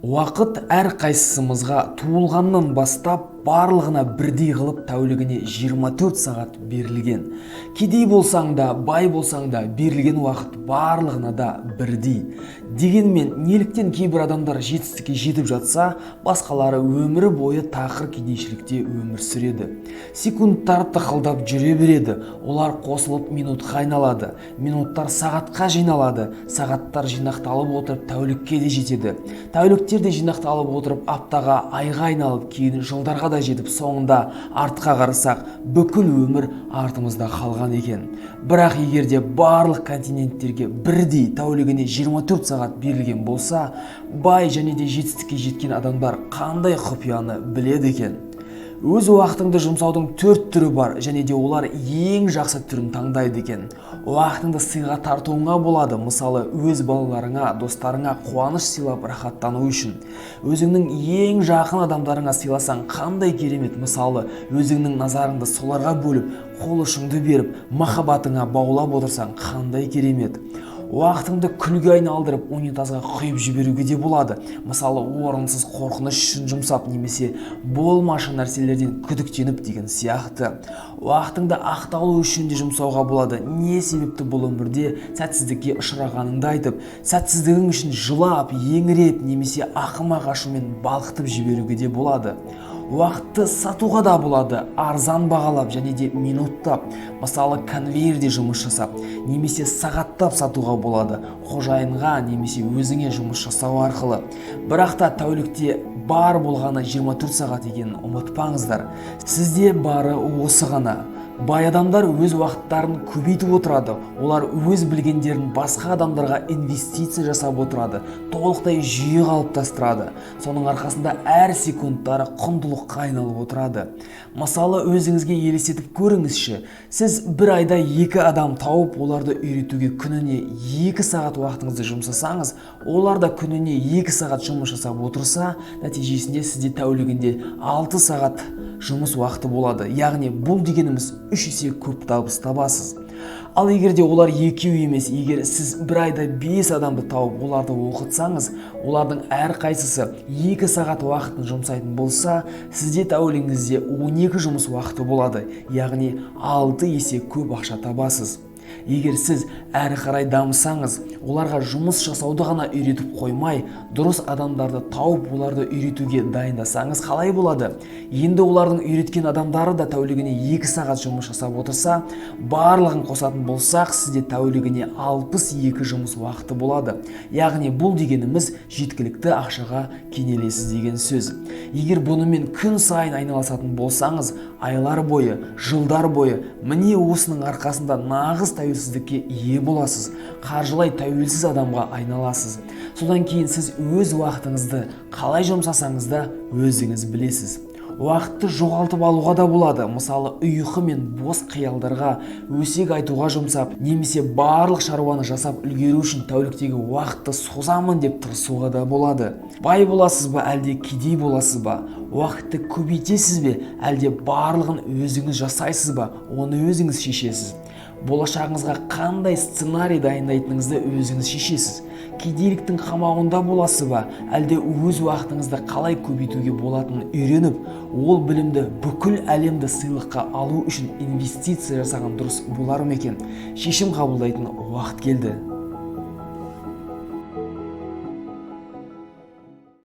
Уақыт әр қайсымызға туылғаннан бастап барлығына бірдей қылып тәулігіне 24 сағат берілген. Кедей болсаң да, бай болсаң да, берілген уақыт барлығына да бірдей. Дегенмен, неліктен кейбір адамдар жетістікке жетіп жатса, басқалары өмірі бойы тақыр кедейшілікте өмір сүреді. Секундтар тықылдап жүре береді, олар қосылып минутқа айналады, минуттар сағатқа жиналады, сағаттар жинақталып отырып тәулікке де жетеді. Тәуліктер де жинақталып отырып аптаға, айға айналып, кейін жылдарға да жетіп, соңында артқа қарасақ, бүкіл өмір артымызда қалған екен. Бірақ егерде барлық континенттерге бірдей тәулігіне 24 сағат берілген болса, бай және де жетістікке жеткен адамдар қандай құпияны біледі екен? Өз уақытыңды жұмсаудың 4 түрі бар, және де олар ең жақсы түрін таңдайды екен. Уақытыңды сыйға тартуыңа болады, мысалы, өз балаларыңа, достарыңа қуаныш сыйлап рахаттану үшін. Өзіңнің ең жақын адамдарыңа сыйласаң қандай керемет, мысалы, өзіңнің назарыңды соларға бөліп, қол ұшыңды беріп, махаббатыңа баулап отырсаң қандай керемет. Уақытыңды күлге айналдырып, унитазға құйып жіберуге де болады. Мысалы, орынсыз қорқыныш үшін жұмсап, немесе болмашы нәрселерден күдіктеніп деген сияқты. Уақытыңды ақталу үшін де жұмсауға болады. Не себепті бұл өмірде сәтсіздікке ұшырағаныңды айтып, сәтсіздігің үшін жылап, еңіреп, немесе ақымақ ашумен балқытып жіберуге де болады. Уақытты сатуға да болады, арзан бағалап және де минуттап, мысалы конвейерде жұмыс жасап, немесе сағаттап сатуға болады, қожайынға немесе өзіңе жұмыс жасау арқылы. Бірақ та тәулікте бар болғаны 24 сағат екенін ұмытпаңыздар. Сізде бары осы ғана. Бай адамдар өз уақыттарын көбейтіп отырады. Олар өз білгендерін басқа адамдарға инвестиция жасап отырады, толықтай жүйе қалыптастырады. Соның арқасында әр секундтары құндылыққа айналып отырады. Мысалы, өзіңізге елестетіп көріңізші. Сіз бір айда 2 адам тауып, оларды үйретуге күніне 2 сағат уақытыңызды жұмсасаңыз, олар да күніне 2 сағат жұмыс жасап отырса, нәтижесінде сізде тәулігінде 6 сағат жұмыс уақыты болады. Яғни бұл дегеніміз 3 есе көп табыс табасыз. Ал егерде олар 2 емес, егер сіз бір айда 5 адамды тауып, оларды оқытсаңыз, олардың әр қайсысы 2 сағат уақытын жұмсайтын болса, сізде тәулігіңізде 12 жұмыс уақыты болады. Яғни 6 есе көп ақша табасыз. Егер сіз әрі қарай дамысаңыз, оларға жұмыс жасауды ғана үйретіп қоймай, дұрыс адамдарды тауып, оларды үйретуге дайындасаңыз қалай болады? Енді олардың үйреткен адамдары да тәулігіне 2 сағат жұмыс жасап отырса, барлығын қосатын болсақ, сізде тәулігіне 62 жұмыс уақыты болады. Яғни бұл дегеніміз жеткілікті ақшаға кенелесіз деген сөз. Егер бұнымен күн сайын айналысатын болсаңыз, айлар бойы, жылдар бойы, міне осының арқасында нағыз тәуелсіздікке ие боласыз, қаржылай тәуелсіз адамға айналасыз. Содан кейін сіз өз уақытыңызды қалай жұмсасаңыз да өзіңіз білесіз. Уақытты жоғалтып алуға да болады. Мысалы, ұйқы мен бос қиялдарға, өсек айтуға жұмсап, немесе барлық шаруаны жасап үлгеру үшін тәуліктегі уақытты созамын деп тырысуға да болады. Бай боласыз ба, әлде кедей боласыз ба? Уақытты көбейтесіз бе, әлде барлығын өзіңіз жасайсыз ба? Оны өзіңіз шешесіз. Болашағыңызға қандай сценарий дайындайтыныңызды өзіңіз шешесіз. Кедейліктің қамауында боласыз ба, әлде өз уақытыңызды қалай көбейтуге болатынын үйреніп, ол білімді бүкіл әлемді сыйлыққа алу үшін инвестиция жасаған дұрыс болар ма екен? Шешім қабылдайтын уақыт келді.